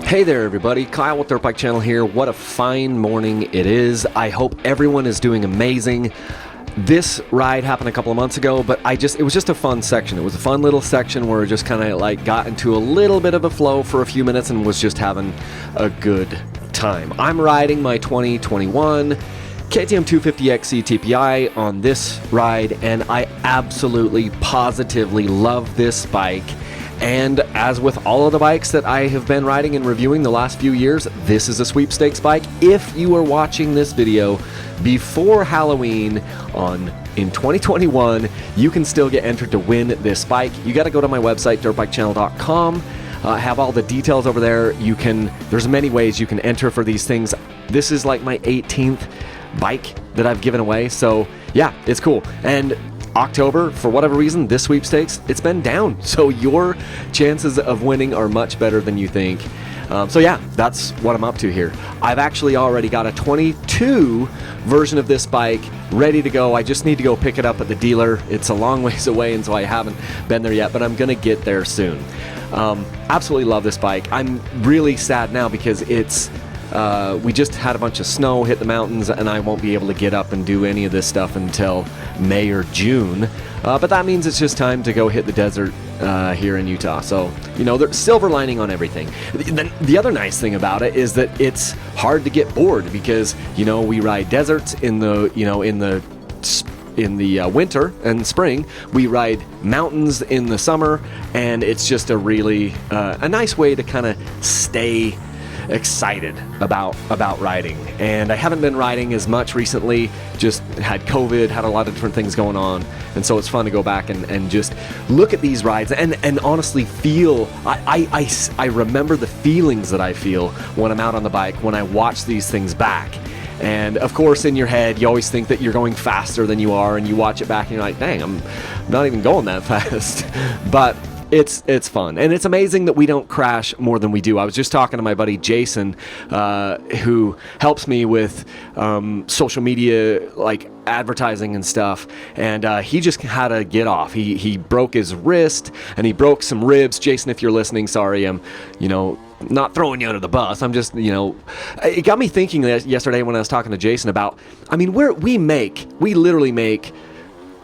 Hey there everybody, Kyle with Dirt Bike Channel here. What a fine morning it is. I hope everyone is doing amazing. This ride happened a couple of months ago, but it was just a fun section. It was a fun little section where it just kind of like got into a little bit of a flow for a few minutes and was just having a good time. I'm riding my 2021 KTM 250XC TPI on this ride, and I absolutely, positively love this bike. And as with all of the bikes that I have been riding and reviewing the last few years, this is a sweepstakes bike. If you are watching this video before Halloween in 2021, you can still get entered to win this bike. You got to go to my website, dirtbikechannel.com. Have all the details over there. There's many ways you can enter for these things. This is like my 18th bike that I've given away. So yeah, it's cool. And October, for whatever reason, this sweepstakes, it's been down. So your chances of winning are much better than you think. So yeah, that's what I'm up to here. I've actually already got a 22 version of this bike ready to go. I just need to go pick it up at the dealer. It's a long ways away, and so I haven't been there yet, but I'm gonna get there soon. Absolutely love this bike. I'm really sad now because we just had a bunch of snow hit the mountains, and I won't be able to get up and do any of this stuff until May or June. But that means it's just time to go hit the desert here in Utah. So, there's silver lining on everything. The other nice thing about it is that it's hard to get bored because, we ride deserts in the winter and spring. We ride mountains in the summer, and it's just a really a nice way to kind of stay excited about riding. And I haven't been riding as much recently, just had COVID, had a lot of different things going on, and so it's fun to go back and just look at these rides and honestly feel, I remember the feelings that I feel when I'm out on the bike, when I watch these things back. And of course, in your head, you always think that you're going faster than you are, and you watch it back and you're like, dang, I'm not even going that fast. But it's fun, and it's amazing that we don't crash more than we do. I was just talking to my buddy Jason, who helps me with social media, like advertising and stuff, and he just had a get off. He broke his wrist and he broke some ribs. Jason, if you're listening, sorry, I'm not throwing you under the bus. I'm just, it got me thinking yesterday when I was talking to Jason about, we literally make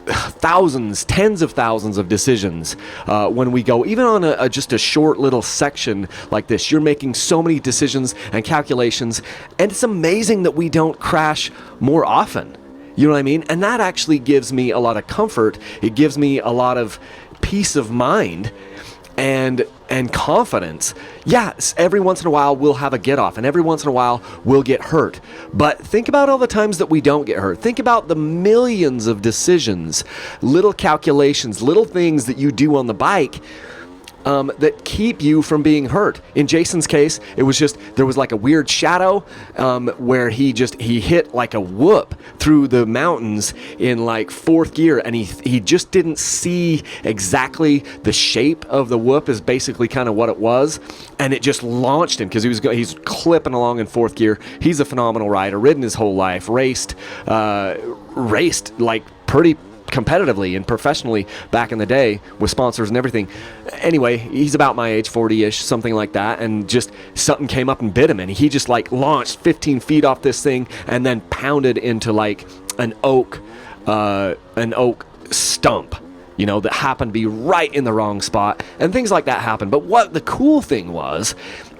thousands, tens of thousands of decisions when we go, even on just a short little section like this. You're making so many decisions and calculations, and it's amazing that we don't crash more often. You know what I mean? And that actually gives me a lot of comfort. It gives me a lot of peace of mind and confidence. Yes, every once in a while we'll have a get off, and every once in a while we'll get hurt. But think about all the times that we don't get hurt. Think about the millions of decisions, little calculations, little things that you do on the bike that keep you from being hurt. In Jason's case, it was just, there was like a weird shadow where he hit like a whoop through the mountains in like fourth gear, and he just didn't see exactly the shape of the whoop is basically kind of what it was, and it just launched him because he's clipping along in fourth gear. He's a phenomenal rider, ridden his whole life, raced like pretty competitively and professionally back in the day with sponsors and everything. Anyway, he's about my age, 40-ish, something like that, and just something came up and bit him, and he just like launched 15 feet off this thing and then pounded into like an oak stump, that happened to be right in the wrong spot, and things like that happen. But what the cool thing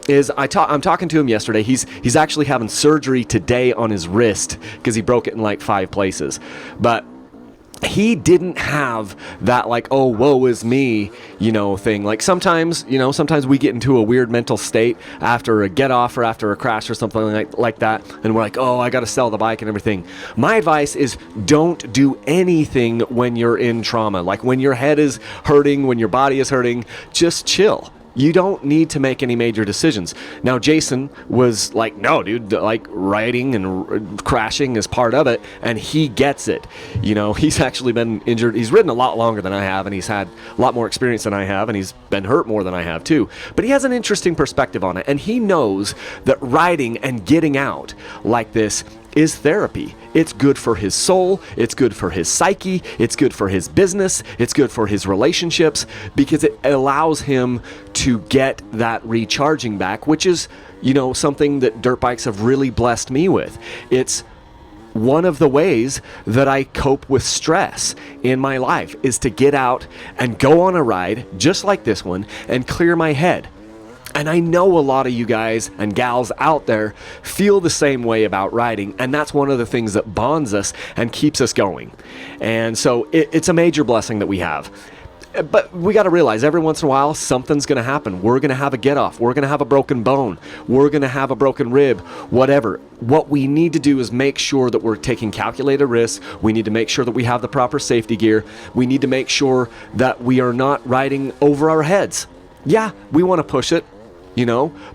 is I'm talking to him yesterday. He's actually having surgery today on his wrist because he broke it in like 5 places. But he didn't have that like, oh, woe is me, thing. Like sometimes we get into a weird mental state after a get off or after a crash or something like that, and we're like, oh, I got to sell the bike and everything. My advice is don't do anything when you're in trauma. Like when your head is hurting, when your body is hurting, just chill. You don't need to make any major decisions. Now, Jason was like, no, dude, like riding and crashing is part of it, and he gets it. He's actually been injured. He's ridden a lot longer than I have, and he's had a lot more experience than I have, and he's been hurt more than I have too. But he has an interesting perspective on it, and he knows that riding and getting out like this is therapy. It's good for his soul, it's good for his psyche, it's good for his business, it's good for his relationships, because it allows him to get that recharging back, which is, something that dirt bikes have really blessed me with. It's one of the ways that I cope with stress in my life, is to get out and go on a ride just like this one and clear my head. And I know a lot of you guys and gals out there feel the same way about riding, and that's one of the things that bonds us and keeps us going. And so it's a major blessing that we have. But we got to realize every once in a while something's going to happen. We're going to have a get off. We're going to have a broken bone. We're going to have a broken rib, whatever. What we need to do is make sure that we're taking calculated risks. We need to make sure that we have the proper safety gear. We need to make sure that we are not riding over our heads. Yeah, we want to push it,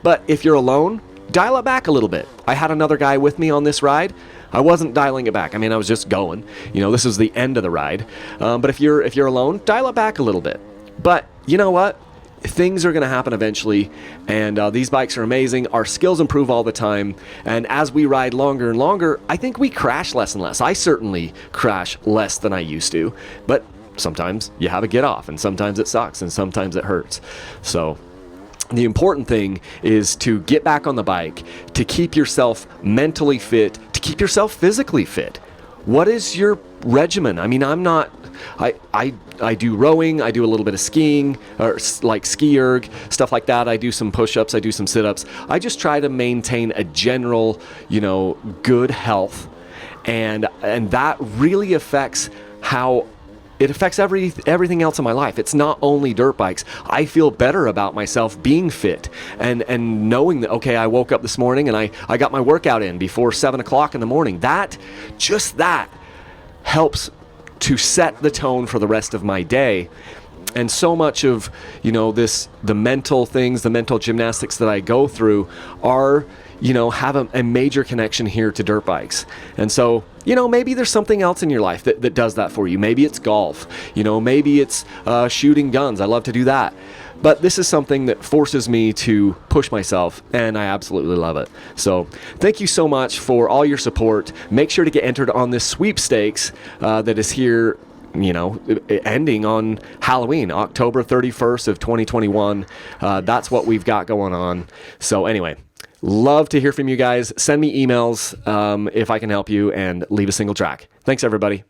but if you're alone, dial it back a little bit. I had another guy with me on this ride. I wasn't dialing it back. I was just going. This is the end of the ride. But if you're alone, dial it back a little bit. But you know what? Things are going to happen eventually, and these bikes are amazing. Our skills improve all the time, and as we ride longer and longer, I think we crash less and less. I certainly crash less than I used to, but sometimes you have a get off, and sometimes it sucks, and sometimes it hurts. So the important thing is to get back on the bike, to keep yourself mentally fit, to keep yourself physically fit. What is your regimen? I do rowing, I do a little bit of skiing, or like ski erg, stuff like that. I do some push-ups, I do some sit-ups. I just try to maintain a general, good health, and that really affects how it affects everything else in my life. It's not only dirt bikes. I feel better about myself being fit and knowing that, okay, I woke up this morning and I got my workout in before 7 o'clock in the morning. That helps to set the tone for the rest of my day. And so much of, the mental things, the mental gymnastics that I go through are, have a major connection here to dirt bikes. And so, maybe there's something else in your life that does that for you. Maybe it's golf, maybe it's shooting guns. I love to do that. But this is something that forces me to push myself, and I absolutely love it. So thank you so much for all your support. Make sure to get entered on this sweepstakes that is here, ending on Halloween, October 31st of 2021. That's what we've got going on. So anyway, love to hear from you guys. Send me emails if I can help you, and leave a single track. Thanks, everybody.